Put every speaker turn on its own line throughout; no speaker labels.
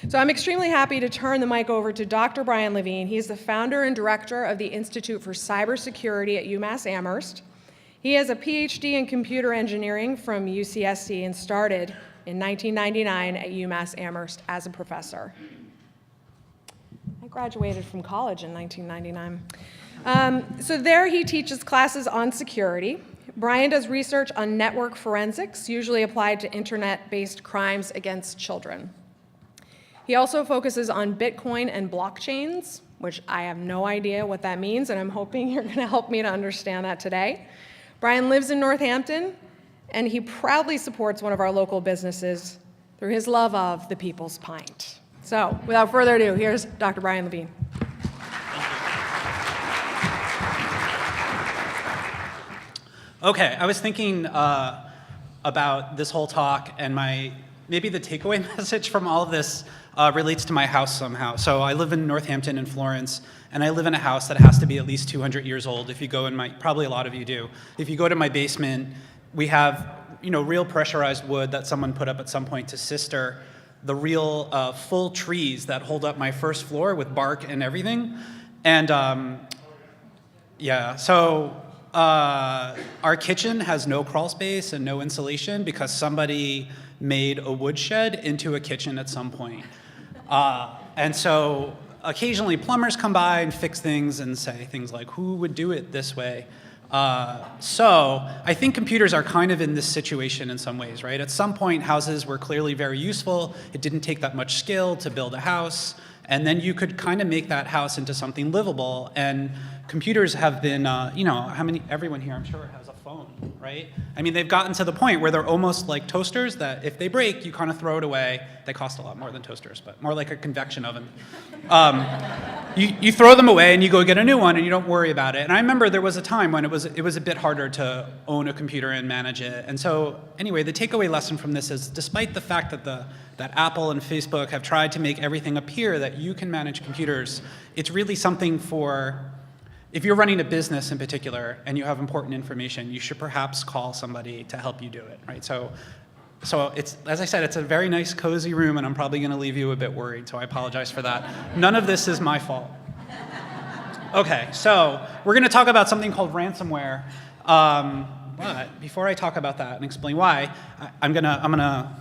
So I'm extremely happy to turn the mic over to Dr. Brian Levine. He's the founder and director of the Institute for Cybersecurity at UMass Amherst. He has a PhD in computer engineering from UCSD and started in 1999 at UMass Amherst as a professor. I graduated from college in 1999. So there he teaches classes on security. Brian does research on network forensics, usually applied to internet-based crimes against children. He also focuses on Bitcoin and blockchains, which I have no idea what that means, and I'm hoping you're going to help me to understand that today. Brian lives in Northampton, and he proudly supports one of our local businesses through his love of the People's Pint. So, without further ado, here's Dr. Brian Levine.
Okay, I was thinking about this whole talk, and maybe the takeaway message from all of this relates to my house somehow. So I live in Northampton in Florence, and I live in a house that has to be at least 200 years old. If you go in probably a lot of you do. If you go to my basement, we have real pressurized wood that someone put up at some point to sister the real full trees that hold up my first floor with bark and everything. And yeah, so our kitchen has no crawl space and no insulation because somebody made a woodshed into a kitchen at some point. And so occasionally plumbers come by and fix things and say things like, who would do it this way? So I think computers are kind of in this situation in some ways, right? At some point, houses were clearly very useful. It didn't take that much skill to build a house. And then you could kind of make that house into something livable. And computers have been, everyone here I'm sure has a phone, right? I mean, they've gotten to the point where they're almost like toasters that if they break, you kind of throw it away. They cost a lot more than toasters, but more like a convection oven. You throw them away and you go get a new one and you don't worry about it. And I remember there was a time when it was a bit harder to own a computer and manage it. And so anyway, the takeaway lesson from this is despite the fact that Apple and Facebook have tried to make everything appear that you can manage computers, it's really something for, if you're running a business in particular and you have important information, you should perhaps call somebody to help you do it, right? So it's, as I said, it's a very nice, cozy room, and I'm probably going to leave you a bit worried, so I apologize for that. None of this is my fault. Okay, so we're going to talk about something called ransomware. But before I talk about that and explain why, I'm gonna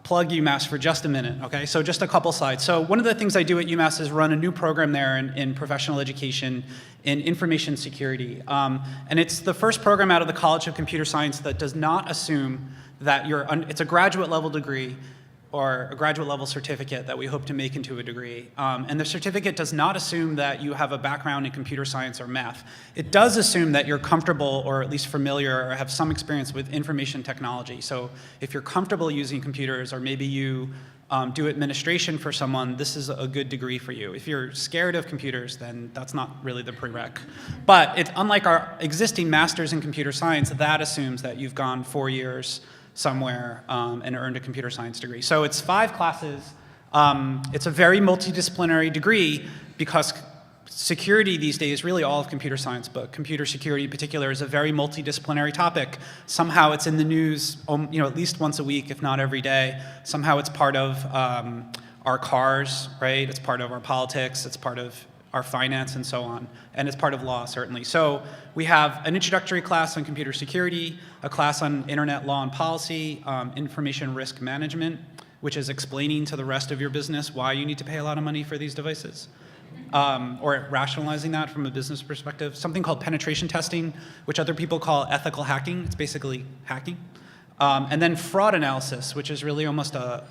plug UMass for just a minute, okay? So just a couple slides. So one of the things I do at UMass is run a new program there in professional education in information security. And it's the first program out of the College of Computer Science that does not assume that it's a graduate level degree or a graduate level certificate that we hope to make into a degree. And the certificate does not assume that you have a background in computer science or math. It does assume that you're comfortable or at least familiar or have some experience with information technology. So if you're comfortable using computers or maybe you do administration for someone, this is a good degree for you. If you're scared of computers, then that's not really the prereq. But unlike our existing masters in computer science, that assumes that you've gone 4 years somewhere and earned a computer science degree. So it's 5 classes. It's a very multidisciplinary degree because security these days, really all of computer science, but computer security in particular is a very multidisciplinary topic. Somehow it's in the news at least once a week, if not every day. Somehow it's part of our cars, right? It's part of our politics, it's part of our finance and so on, and it's part of law, certainly. So we have an introductory class on computer security, a class on internet law and policy, information risk management, which is explaining to the rest of your business why you need to pay a lot of money for these devices, or rationalizing that from a business perspective. Something called penetration testing, which other people call ethical hacking. It's basically hacking. And then fraud analysis, which is really almost a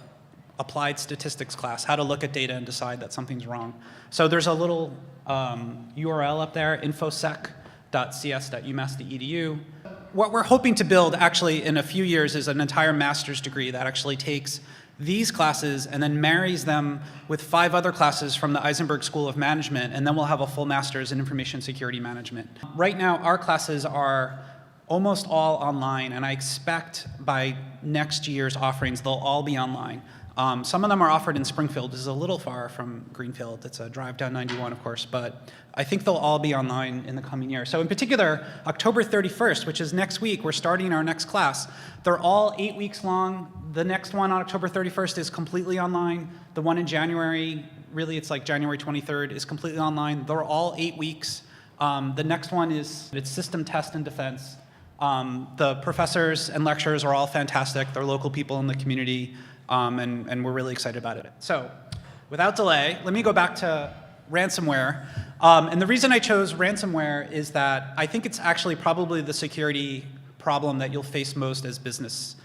applied statistics class, how to look at data and decide that something's wrong. So there's a little URL up there, infosec.cs.umass.edu. What we're hoping to build actually in a few years is an entire master's degree that actually takes these classes and then marries them with 5 other classes from the Eisenberg School of Management, and then we'll have a full master's in information security management. Right now, our classes are almost all online, and I expect by next year's offerings, they'll all be online. Some of them are offered in Springfield. This is a little far from Greenfield. It's a drive down 91, of course, but I think they'll all be online in the coming year. So in particular, October 31st, which is next week, we're starting our next class. They're all 8 weeks long. The next one on October 31st is completely online. The one in January, really it's like January 23rd, is completely online. They're all 8 weeks. The next one it's system test and defense. The professors and lecturers are all fantastic. They're local people in the community, and we're really excited about it. So, without delay, let me go back to ransomware. And the reason I chose ransomware is that I think it's actually probably the security problem that you'll face most as business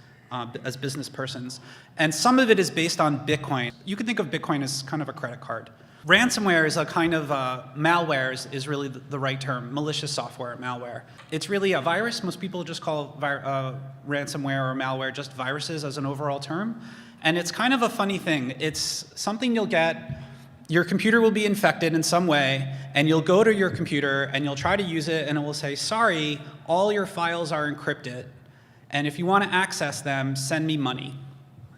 persons. And some of it is based on Bitcoin. You can think of Bitcoin as kind of a credit card. Ransomware is a kind of malware is really the right term, malicious software, malware. It's really a virus. Most people just call ransomware or malware just viruses as an overall term. And it's kind of a funny thing. It's something you'll get, your computer will be infected in some way, and you'll go to your computer and you'll try to use it, and it will say, sorry, all your files are encrypted, and if you want to access them, send me money.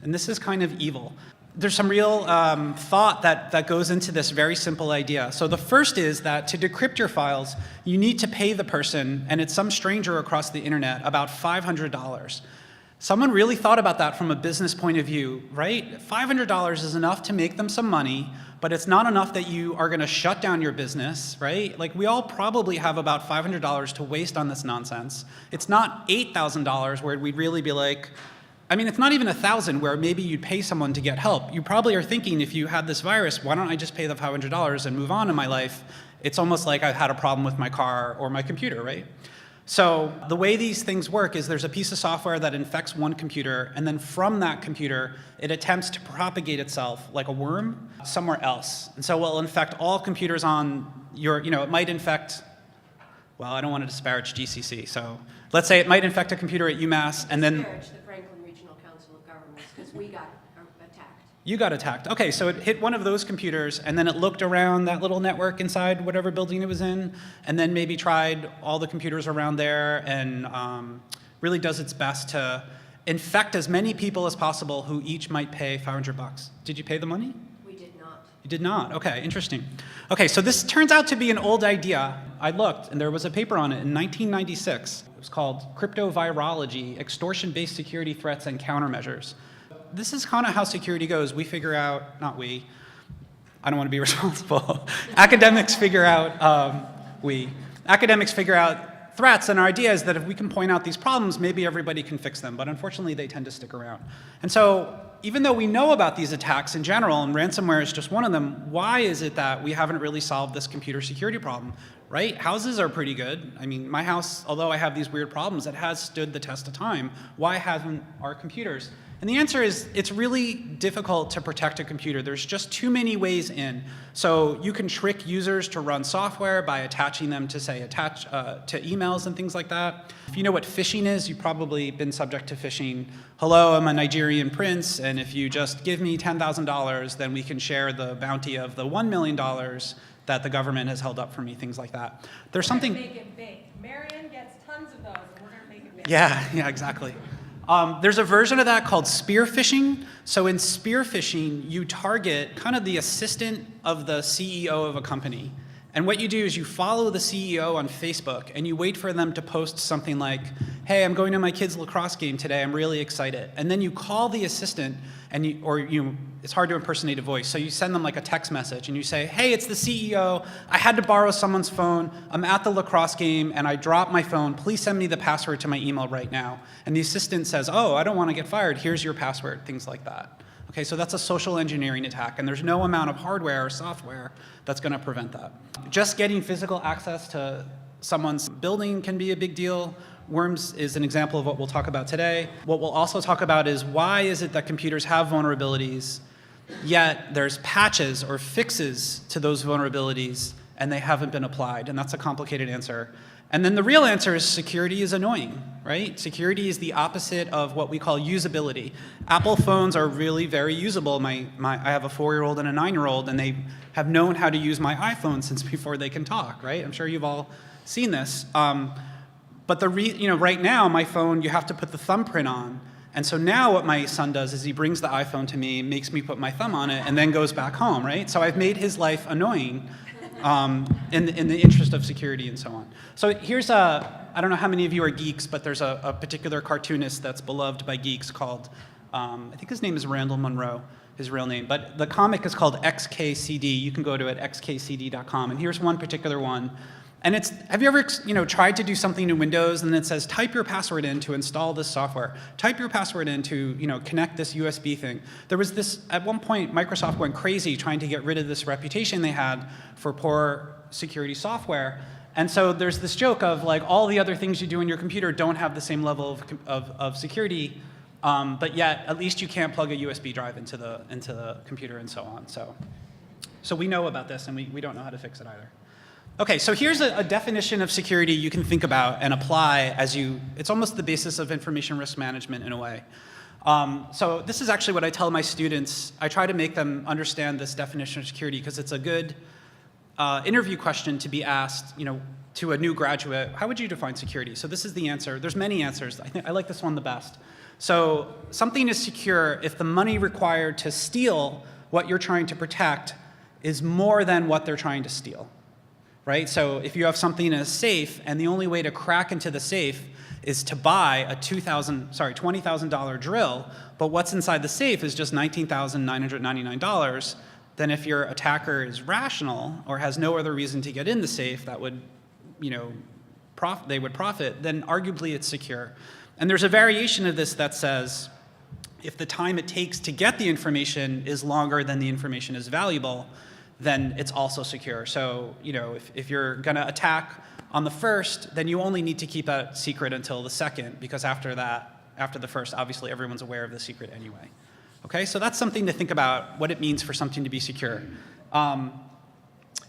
And this is kind of evil. There's some real thought that goes into this very simple idea. So the first is that to decrypt your files, you need to pay the person, and it's some stranger across the internet, about $500. Someone really thought about that from a business point of view, right? $500 is enough to make them some money, but it's not enough that you are going to shut down your business, right? Like, we all probably have about $500 to waste on this nonsense. It's not $8,000 where we'd really be like, I mean, it's not even 1,000 where maybe you'd pay someone to get help. You probably are thinking, if you had this virus, why don't I just pay the $500 and move on in my life? It's almost like I've had a problem with my car or my computer, right? So the way these things work is there's a piece of software that infects one computer, and then from that computer, it attempts to propagate itself like a worm somewhere else. And so it will infect all computers on your, it might infect, well, I don't want to disparage GCC. So let's say it might infect a computer at UMass, and then
Disparage the Franklin Regional Council of Governments, because we got attacked.
you got attacked. Okay, so it hit one of those computers, and then it looked around that little network inside whatever building it was in, and then maybe tried all the computers around there, and really does its best to infect as many people as possible who each might pay $500. Did you pay the money?
We did not.
You did not? Okay, interesting. Okay, so this turns out to be an old idea. I looked, and there was a paper on it in 1996. It was called Cryptovirology, Extortion-Based Security Threats and Countermeasures. This is kind of how security goes. We figure out, not we, I don't want to be responsible. Academics figure out threats, and our idea is that if we can point out these problems, maybe everybody can fix them, but unfortunately they tend to stick around. And so even though we know about these attacks in general, and ransomware is just one of them, why is it that we haven't really solved this computer security problem, right? Houses are pretty good. I mean, my house, although I have these weird problems, it has stood the test of time. Why haven't our computers? And the answer is, it's really difficult to protect a computer. There's just too many ways in. So you can trick users to run software by attaching them to, say, to emails and things like that. If you know what phishing is, you've probably been subject to phishing. Hello, I'm a Nigerian prince, and if you just give me $10,000, then we can share the bounty of the $1 million that the government has held up for me, things like that. There's something.
Make it big. Marion gets tons of those, and we're going to make it big.
Yeah, exactly. There's a version of that called spear phishing. So in spear phishing, you target kind of the assistant of the CEO of a company. And what you do is you follow the CEO on Facebook, and you wait for them to post something like, hey, I'm going to my kid's lacrosse game today, I'm really excited. And then you call the assistant, and it's hard to impersonate a voice, so you send them like a text message, and you say, hey, it's the CEO, I had to borrow someone's phone, I'm at the lacrosse game, and I dropped my phone, please send me the password to my email right now. And the assistant says, oh, I don't want to get fired, here's your password, things like that. Okay, so that's a social engineering attack, and there's no amount of hardware or software that's going to prevent that. Just getting physical access to someone's building can be a big deal. Worms is an example of what we'll talk about today. What we'll also talk about is why is it that computers have vulnerabilities, yet there's patches or fixes to those vulnerabilities, and they haven't been applied, and that's a complicated answer. And then the real answer is security is annoying, right? Security is the opposite of what we call usability. Apple phones are really very usable. I have a 4-year-old and a 9-year-old, and they have known how to use my iPhone since before they can talk, right? I'm sure you've all seen this. But right now, my phone, you have to put the thumbprint on, And so now what my son does is he brings the iPhone to me, makes me put my thumb on it, and then goes back home, right? So I've made his life annoying in the interest of security and so on. So here's I don't know how many of you are geeks, but there's a particular cartoonist that's beloved by geeks called, I think his name is Randall Munroe, his real name. But the comic is called XKCD. You can go to it, xkcd.com. And here's one particular one. And it's, have you ever tried to do something in Windows and it says, type your password in to install this software. Type your password in to connect this USB thing. There was this, at one point, Microsoft went crazy trying to get rid of this reputation they had for poor security software. And so there's this joke of like all the other things you do in your computer don't have the same level of security, but yet at least you can't plug a USB drive into the computer and so on. So we know about this and we don't know how to fix it either. Okay, so here's a definition of security you can think about and apply it's almost the basis of information risk management in a way. So this is actually what I tell my students. I try to make them understand this definition of security because it's a good interview question to be asked, to a new graduate. How would you define security? So this is the answer. There's many answers. I like this one the best. So something is secure if the money required to steal what you're trying to protect is more than what they're trying to steal. Right? So if you have something in a safe and the only way to crack into the safe is to buy a $20,000 drill, but what's inside the safe is just $19,999, then if your attacker is rational or has no other reason to get in the safe that would, they would profit, then arguably it's secure. And there's a variation of this that says if the time it takes to get the information is longer than the information is valuable, then it's also secure. So, if you're going to attack on the first, then you only need to keep that secret until the second, because after the first, obviously everyone's aware of the secret anyway. Okay, so that's something to think about, what it means for something to be secure. And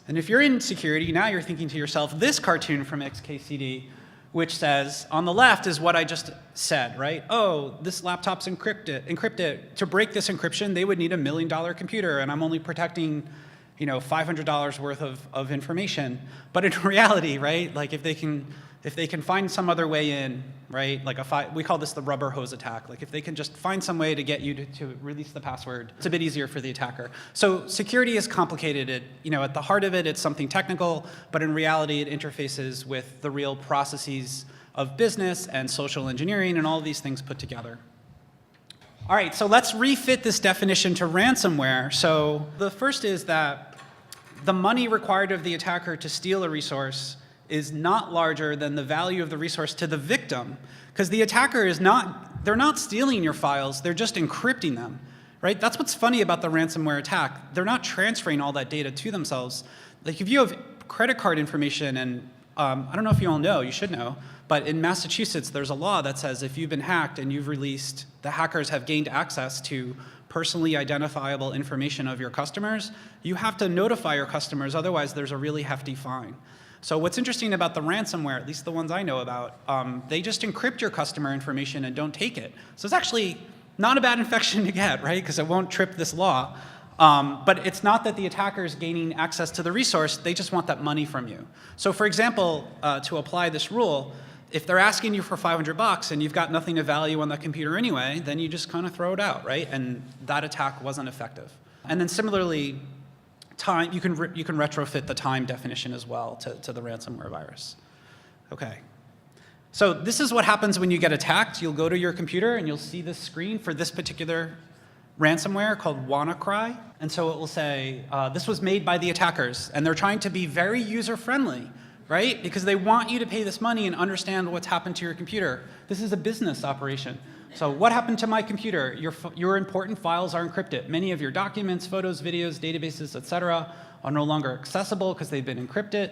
if you're in security, now you're thinking to yourself, this cartoon from XKCD, which says, on the left is what I just said, right? Oh, this laptop's encrypted. To break this encryption, they would need $1 million computer, and I'm only protecting $500 worth of information. But in reality, right, like if they can find some other way in, right, like we call this the rubber hose attack. Like if they can just find some way to get you to release the password, it's a bit easier for the attacker. So security is complicated. At the heart of it, it's something technical, but in reality, it interfaces with the real processes of business and social engineering and all of these things put together. All right, so let's refit this definition to ransomware. So the first is that the money required of the attacker to steal a resource is not larger than the value of the resource to the victim, because the attacker they're not stealing your files, they're just encrypting them, right? That's what's funny about the ransomware attack. They're not transferring all that data to themselves. Like if you have credit card information, and I don't know if you all know, you should know, but in Massachusetts, there's a law that says if you've been hacked and the hackers have gained access to personally identifiable information of your customers, you have to notify your customers, otherwise there's a really hefty fine. So what's interesting about the ransomware, at least the ones I know about, they just encrypt your customer information and don't take it. So it's actually not a bad infection to get, right? Because it won't trip this law. But it's not that the attacker is gaining access to the resource, they just want that money from you. So for example, to apply this rule, if they're asking you for $500 and you've got nothing of value on the computer anyway, then you just kind of throw it out, right? And that attack wasn't effective. And then similarly, time, you can retrofit the time definition as well to the ransomware virus. Okay. So this is what happens when you get attacked. You'll go to your computer and you'll see this screen for this particular ransomware called WannaCry. And so it will say, this was made by the attackers, and they're trying to be very user-friendly, right? Because they want you to pay this money and understand what's happened to your computer. This is a business operation. So what happened to my computer? Your important files are encrypted. Many of your documents, photos, videos, databases, etc., are no longer accessible because they've been encrypted.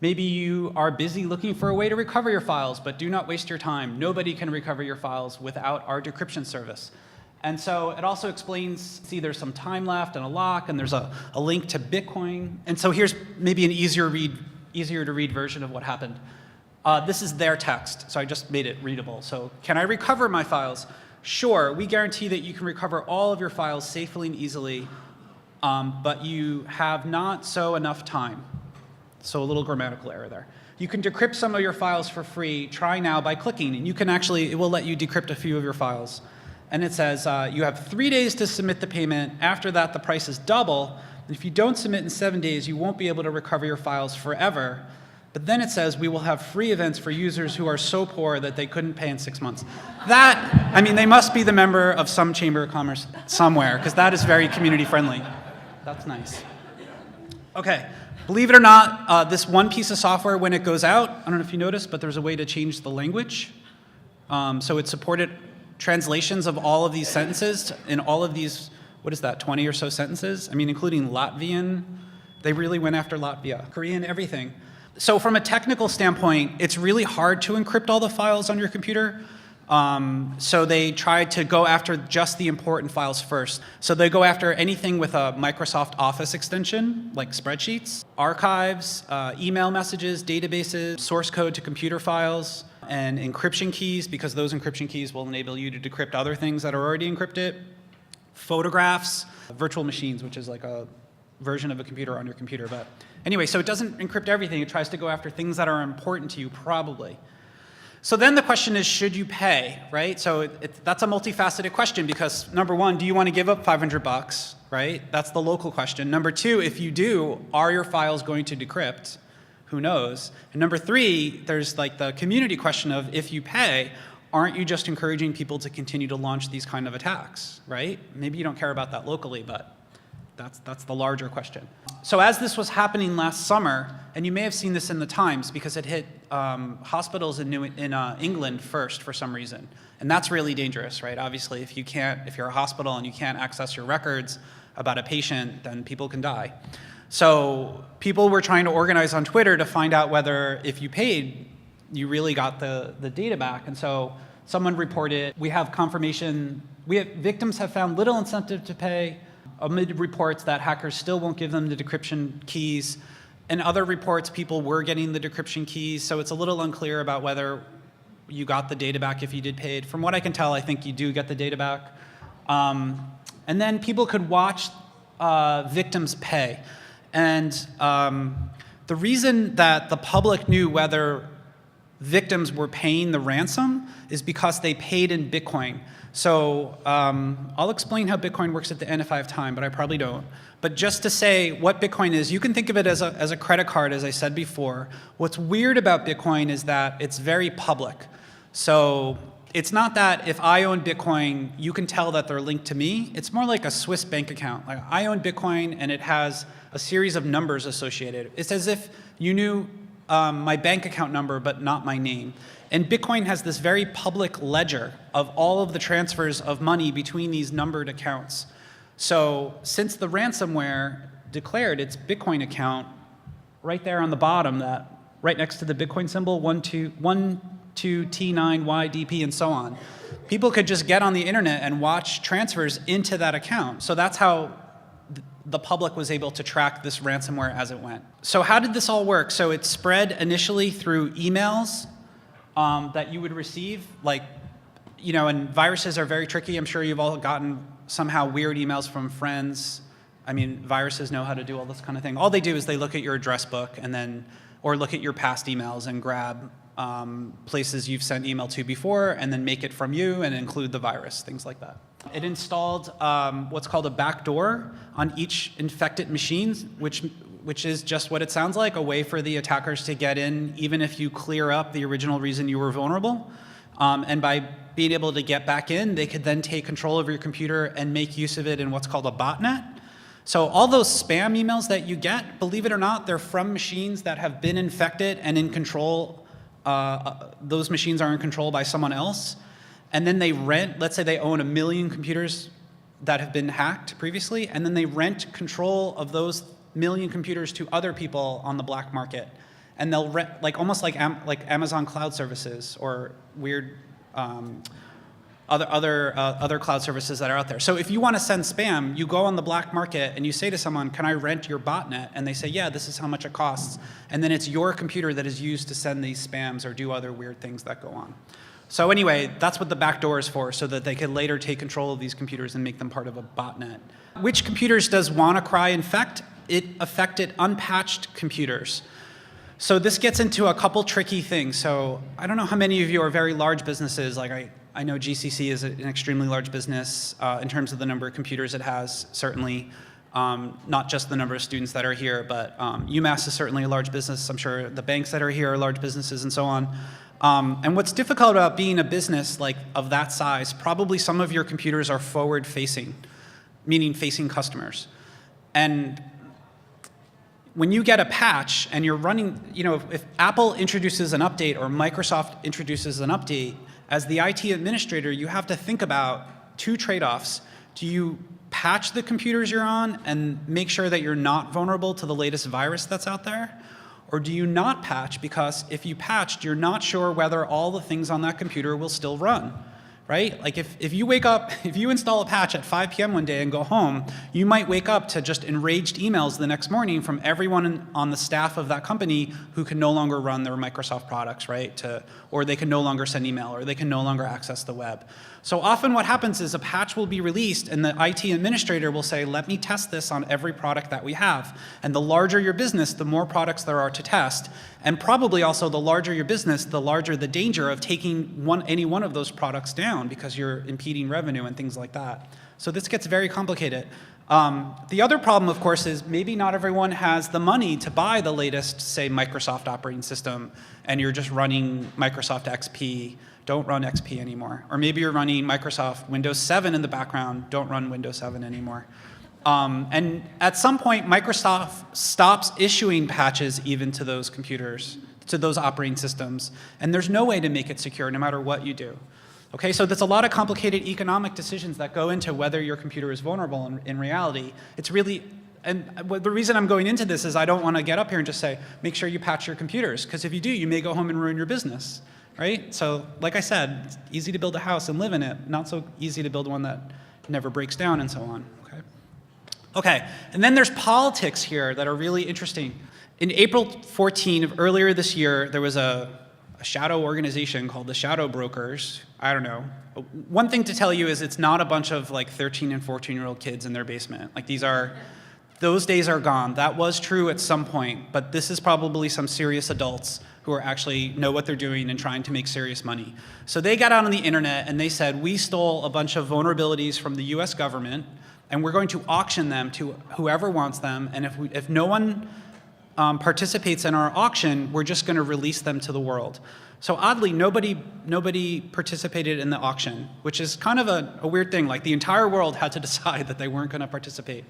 Maybe you are busy looking for a way to recover your files, but do not waste your time. Nobody can recover your files without our decryption service. And so it also explains, see, there's some time left and a lock, and there's a link to Bitcoin. And so here's maybe an easier to read version of what happened. This is their text, so I just made it readable. So can I recover my files? Sure, we guarantee that you can recover all of your files safely and easily, but you have not enough time. So a little grammatical error there. You can decrypt some of your files for free. Try now by clicking, and you can actually, it will let you decrypt a few of your files. and it says you have 3 days to submit the payment. After that, the price is double. And if you don't submit in 7 days, you won't be able to recover your files forever. But then it says we will have free events for users who are so poor that they couldn't pay in 6 months. That, I mean, they must be the member of some chamber of commerce somewhere, because that is very community friendly. That's nice. Okay, believe it or not, this one piece of software, when it goes out, I don't know if you noticed, but there's a way to change the language. So it supported translations of all of these sentences in all of these, what is that, 20 or so sentences? I mean, including Latvian. They really went after Latvia, Korean, everything. So from a technical standpoint, it's really hard to encrypt all the files on your computer. So they tried to go after just the important files first. So they go after anything with a Microsoft Office extension, like spreadsheets, archives, email messages, databases, source code to computer files, and encryption keys, because those encryption keys will enable you to decrypt other things that are already encrypted, photographs, virtual machines, which is like a version of a computer on your computer. But anyway, so it doesn't encrypt everything. It tries to go after things that are important to you, probably. So then the question is, should you pay, right? So that's a multifaceted question, because number one, do you want to give up $500, right? That's the local question. Number two, if you do, are your files going to decrypt? Who knows? And number three, there's like the community question of, if you pay, aren't you just encouraging people to continue to launch these kind of attacks, right? Maybe you don't care about that locally, but that's the larger question. So as this was happening last summer, and you may have seen this in the Times because it hit hospitals in England first for some reason, and that's really dangerous, right? Obviously, if you're a hospital and you can't access your records about a patient, then people can die. So people were trying to organize on Twitter to find out whether, if you paid, you really got the data back. And so someone reported, we have confirmation, victims have found little incentive to pay, amid reports that hackers still won't give them the decryption keys. In other reports, people were getting the decryption keys, so it's a little unclear about whether you got the data back if you did pay it. From what I can tell, I think you do get the data back. And then people could watch victims pay. And the reason that the public knew whether victims were paying the ransom is because they paid in Bitcoin. So I'll explain how Bitcoin works at the end if I have time, but I probably don't. But just to say what Bitcoin is, you can think of it as a credit card, as I said before. What's weird about Bitcoin is that it's very public. So it's not that if I own Bitcoin, you can tell that they're linked to me. It's more like a Swiss bank account. Like, I own Bitcoin, and it has a series of numbers associated. It's as if you knew my bank account number, but not my name. And Bitcoin has this very public ledger of all of the transfers of money between these numbered accounts. So since the ransomware declared its Bitcoin account right there on the bottom, that right next to the Bitcoin symbol, 12T9YDP and so on, people could just get on the internet and watch transfers into that account. So that's how the public was able to track this ransomware as it went. So how did this all work? So it spread initially through emails that you would receive, like, you know, and viruses are very tricky. I'm sure you've all gotten somehow weird emails from friends. I mean, viruses know how to do all this kind of thing. All they do is they look at your address book and then, or look at your past emails and grab places you've sent email to before and then make it from you and include the virus, things like that. It installed what's called a backdoor on each infected machine, which is just what it sounds like, a way for the attackers to get in even if you clear up the original reason you were vulnerable. And by being able to get back in, they could then take control of your computer and make use of it in what's called a botnet. So all those spam emails that you get, believe it or not, they're from machines that have been infected and in control. Those machines are in control by someone else. And then they rent, let's say they own 1 million computers that have been hacked previously, and then they rent control of those 1 million computers to other people on the black market. And they'll rent, like almost like Amazon Cloud Services or weird other cloud services that are out there. So if you want to send spam, you go on the black market and you say to someone, can I rent your botnet? And they say, yeah, this is how much it costs. And then it's your computer that is used to send these spams or do other weird things that go on. So anyway, that's what the backdoor is for, so that they can later take control of these computers and make them part of a botnet. Which computers does WannaCry infect? It affected unpatched computers. So this gets into a couple tricky things. So I don't know how many of you are very large businesses. Like I know GCC is an extremely large business in terms of the number of computers it has, certainly. Not just the number of students that are here, but UMass is certainly a large business. I'm sure the banks that are here are large businesses and so on. And what's difficult about being a business like of that size, probably some of your computers are forward-facing, meaning facing customers. And when you get a patch and you're running, if Apple introduces an update or Microsoft introduces an update, as the IT administrator, you have to think about two trade-offs. Do you patch the computers you're on and make sure that you're not vulnerable to the latest virus that's out there? Or do you not patch because if you patched, you're not sure whether all the things on that computer will still run, right? Like if you wake up, if you install a patch at 5 p.m. one day and go home, you might wake up to just enraged emails the next morning from everyone on the staff of that company who can no longer run their Microsoft products, right? Or they can no longer send email, or they can no longer access the web. So often what happens is a patch will be released and the IT administrator will say, let me test this on every product that we have. And the larger your business, the more products there are to test. And probably also the larger your business, the larger the danger of taking any one of those products down because you're impeding revenue and things like that. So this gets very complicated. The other problem, of course, is maybe not everyone has the money to buy the latest, say, Microsoft operating system, and you're just running Microsoft XP. Don't run XP anymore. Or maybe you're running Microsoft Windows 7 in the background. Don't run Windows 7 anymore. And at some point, Microsoft stops issuing patches even to those computers, to those operating systems. And there's no way to make it secure no matter what you do. Okay, so there's a lot of complicated economic decisions that go into whether your computer is vulnerable in reality. It's really, and the reason I'm going into this is I don't want to get up here and just say, make sure you patch your computers. Because if you do, you may go home and ruin your business. Right? So like I said, it's easy to build a house and live in it, not so easy to build one that never breaks down and so on. Okay, and then there's politics here that are really interesting. In April 14 of earlier this year, there was a shadow organization called the Shadow Brokers. I don't know. One thing to tell you is it's not a bunch of like 13 and 14-year-old kids in their basement. Like those days are gone. That was true at some point, but this is probably some serious adults who are actually know what they're doing and trying to make serious money. So they got out on the internet and they said, we stole a bunch of vulnerabilities from the US government and we're going to auction them to whoever wants them, and if no one participates in our auction, we're just going to release them to the world. So oddly, nobody participated in the auction, which is kind of a weird thing. Like the entire world had to decide that they weren't going to participate.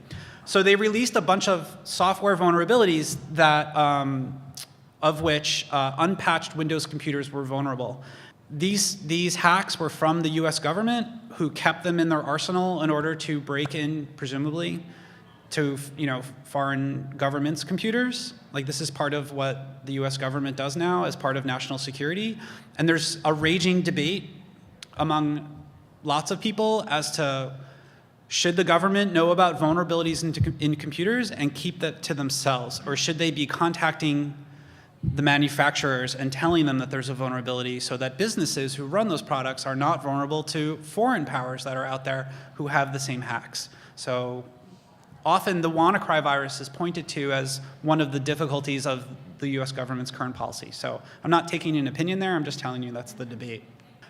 So they released a bunch of software vulnerabilities that, of which unpatched Windows computers were vulnerable. These hacks were from the US government, who kept them in their arsenal in order to break in, presumably, to foreign governments' computers. Like this is part of what the US government does now as part of national security. And there's a raging debate among lots of people as to should the government know about vulnerabilities in computers and keep that to themselves, or should they be contacting the manufacturers and telling them that there's a vulnerability so that businesses who run those products are not vulnerable to foreign powers that are out there who have the same hacks. So often the WannaCry virus is pointed to as one of the difficulties of the US government's current policy. So I'm not taking an opinion there, I'm just telling you that's the debate.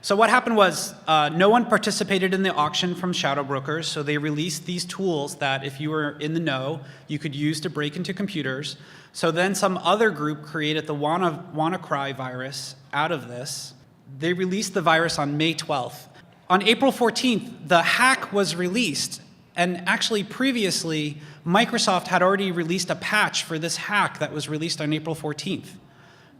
So what happened was no one participated in the auction from Shadow Brokers, so they released these tools that if you were in the know, you could use to break into computers. So then some other group created the WannaCry virus out of this. They released the virus on May 12th. On April 14th, the hack was released, and actually previously, Microsoft had already released a patch for this hack that was released on April 14th.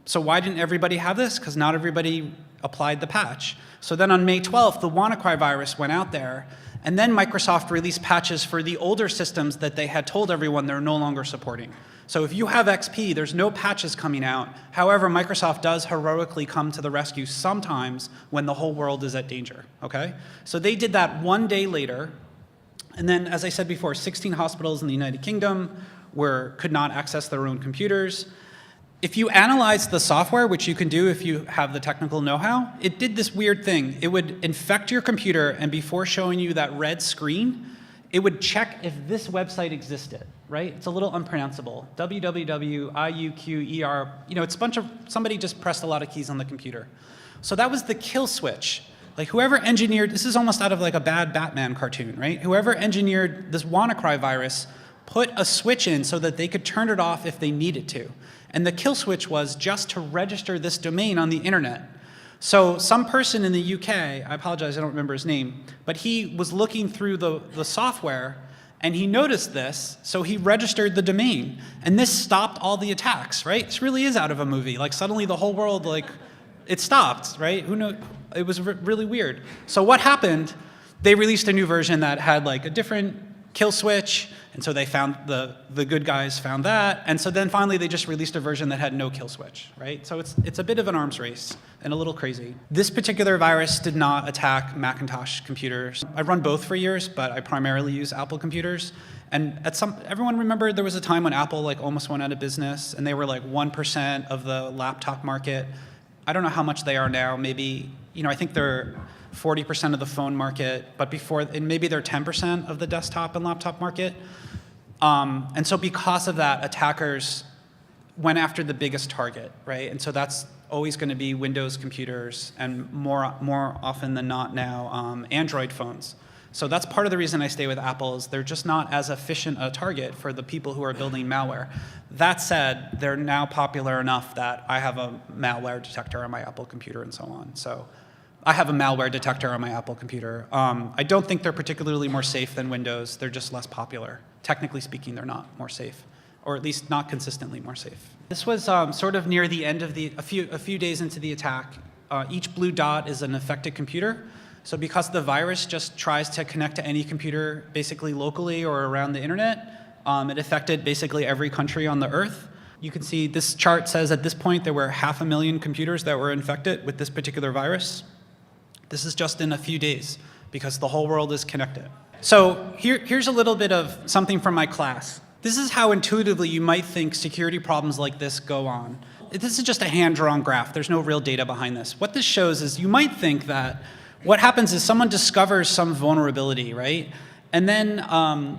So why didn't everybody have this? Because not everybody applied the patch. So then on May 12th, the WannaCry virus went out there, and then Microsoft released patches for the older systems that they had told everyone they're no longer supporting. So if you have XP, there's no patches coming out. However, Microsoft does heroically come to the rescue sometimes when the whole world is at danger, okay? So they did that one day later, and then, as I said before, 16 hospitals in the United Kingdom could not access their own computers. If you analyze the software, which you can do if you have the technical know-how, it did this weird thing. It would infect your computer, and before showing you that red screen, it would check if this website existed, right? It's a little unpronounceable. www.iuqer. It's a bunch of, somebody just pressed a lot of keys on the computer. So that was the kill switch. Like whoever engineered, this is almost out of like a bad Batman cartoon, right? Whoever engineered this WannaCry virus put a switch in so that they could turn it off if they needed to. And the kill switch was just to register this domain on the internet. So some person in the UK, I apologize, I don't remember his name, but he was looking through the software and he noticed this, so he registered the domain. And this stopped all the attacks, right? This really is out of a movie. Like suddenly the whole world, like, it stopped, right? Who knows? It was really weird. So what happened, they released a new version that had like a different kill switch, and so they found, the good guys found that, and so then finally they just released a version that had no kill switch, right? So it's a bit of an arms race and a little crazy. This particular virus did not attack Macintosh computers. I run both for years, but I primarily use Apple computers. And everyone remember there was a time when Apple like almost went out of business, and they were like 1% of the laptop market. I don't know how much they are now. Maybe, I think they're 40% of the phone market, but and maybe they're 10% of the desktop and laptop market. And so because of that, attackers went after the biggest target, right? And so that's always going to be Windows computers, and more often than not now, Android phones. So that's part of the reason I stay with Apple, is they're just not as efficient a target for the people who are building malware. That said, they're now popular enough that I have a malware detector on my Apple computer and so on. So I have a malware detector on my Apple computer. I don't think they're particularly more safe than Windows. They're just less popular. Technically speaking, they're not more safe, or at least not consistently more safe. This was sort of near the end of a few days into the attack. Each blue dot is an affected computer. So because the virus just tries to connect to any computer basically locally or around the internet, it affected basically every country on the earth. You can see this chart says at this point there were 500,000 computers that were infected with this particular virus. This is just in a few days because the whole world is connected. So here's a little bit of something from my class. This is how intuitively you might think security problems like this go on. This is just a hand-drawn graph. There's no real data behind this. What this shows is you might think that what happens is someone discovers some vulnerability, right? And then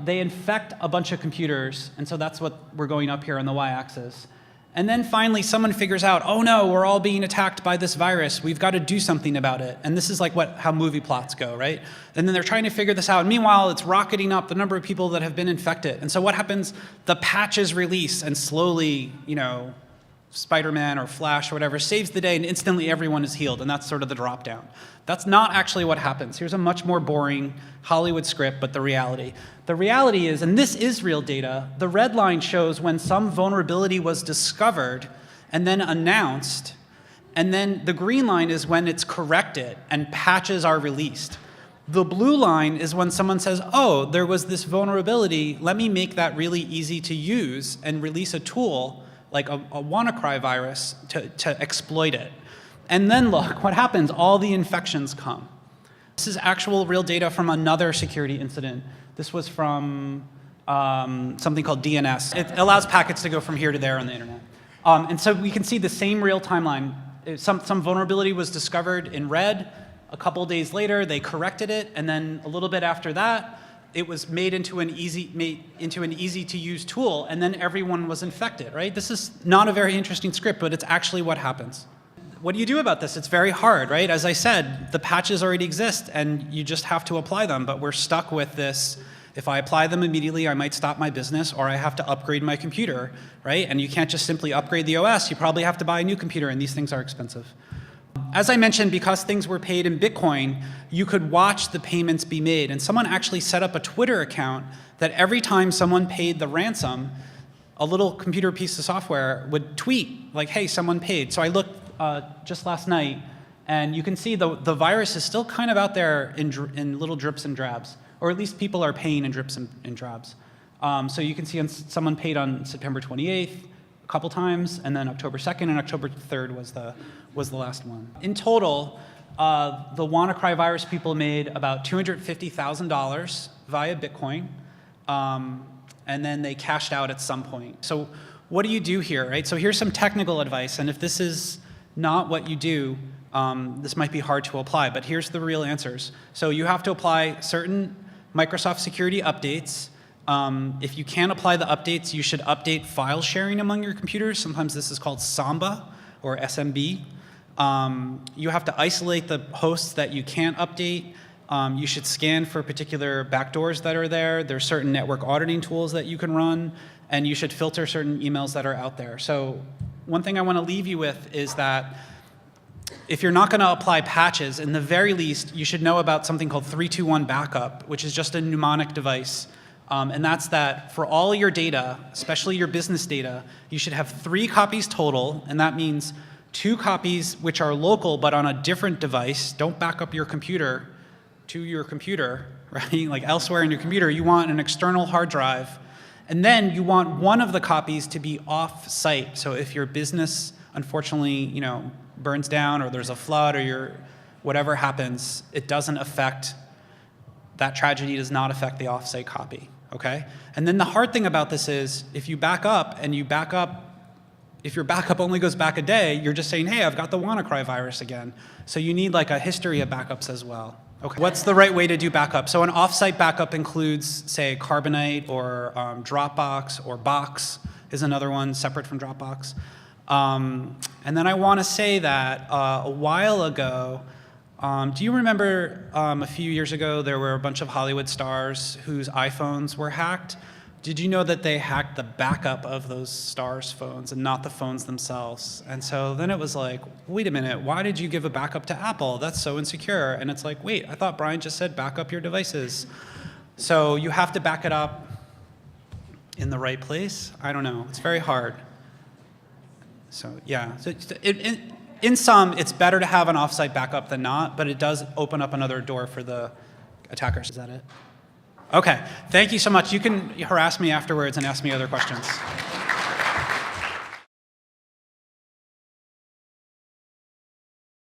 they infect a bunch of computers, and so that's what we're going up here on the y-axis. And then finally someone figures out, oh no, we're all being attacked by this virus. We've got to do something about it. And this is like how movie plots go, right? And then they're trying to figure this out. And meanwhile, it's rocketing up the number of people that have been infected. And so what happens? The patches release, and slowly, Spider-Man or Flash or whatever saves the day, and instantly everyone is healed, and that's sort of the drop down. That's not actually what happens. Here's a much more boring Hollywood script, but the reality. The reality is, and this is real data, the red line shows when some vulnerability was discovered and then announced, and then the green line is when it's corrected and patches are released. The blue line is when someone says, oh, there was this vulnerability, let me make that really easy to use and release a tool like a WannaCry virus to exploit it. And then look, what happens? All the infections come. This is actual real data from another security incident. This was from something called DNS. It allows packets to go from here to there on the internet. And so we can see the same real timeline. Some vulnerability was discovered in red. A couple days later, they corrected it, and then a little bit after that, it was made into an easy to use tool, and then everyone was infected, right? This is not a very interesting script, but it's actually what happens. What do you do about this? It's very hard, right? As I said, the patches already exist, and you just have to apply them, but we're stuck with this. If I apply them immediately, I might stop my business, or I have to upgrade my computer, right? And you can't just simply upgrade the OS. You probably have to buy a new computer, and these things are expensive. As I mentioned, because things were paid in Bitcoin, you could watch the payments be made. And someone actually set up a Twitter account that every time someone paid the ransom, a little computer piece of software would tweet, like, hey, someone paid. So I looked just last night, and you can see the virus is still kind of out there in little drips and drabs, or at least people are paying in drips and drabs. So you can see someone paid on September 28th, a couple times, and then October 2nd and October 3rd was the last one. In total, the WannaCry virus people made about $250,000 via Bitcoin, and then they cashed out at some point. So what do you do here, right? So here's some technical advice, and if this is not what you do, this might be hard to apply, but here's the real answers. So you have to apply certain Microsoft security updates. If you can't apply the updates, you should update file sharing among your computers. Sometimes this is called Samba or SMB. You have to isolate the hosts that you can't update. You should scan for particular backdoors that are there. There's certain network auditing tools that you can run, and you should filter certain emails that are out there. So one thing I want to leave you with is that if you're not going to apply patches, in the very least, you should know about something called 321 backup, which is just a mnemonic device. And that's that for all your data, especially your business data, you should have 3 copies total, and that means 2 copies which are local but on a different device. Don't back up your computer to your computer, right? Like elsewhere in your computer. You want an external hard drive. And then you want one of the copies to be off-site. So if your business, unfortunately, burns down or there's a flood or whatever happens, it doesn't affect, that tragedy does not affect the off-site copy, okay? And then the hard thing about this is if you back up and if your backup only goes back a day, you're just saying, hey, I've got the WannaCry virus again. So you need like a history of backups as well. Okay. What's the right way to do backup? So an offsite backup includes, say, Carbonite or Dropbox, or Box is another one separate from Dropbox. And then I want to say that a while ago, do you remember a few years ago there were a bunch of Hollywood stars whose iPhones were hacked? Did you know that they hacked the backup of those stars' phones and not the phones themselves? And so then it was like, wait a minute, why did you give a backup to Apple? That's so insecure. And it's like, wait, I thought Brian just said back up your devices. So you have to back it up in the right place? I don't know. It's very hard. So yeah, so in sum, it's better to have an offsite backup than not, but it does open up another door for the attackers. Is that it? Okay, thank you so much. You can harass me afterwards and ask me other questions.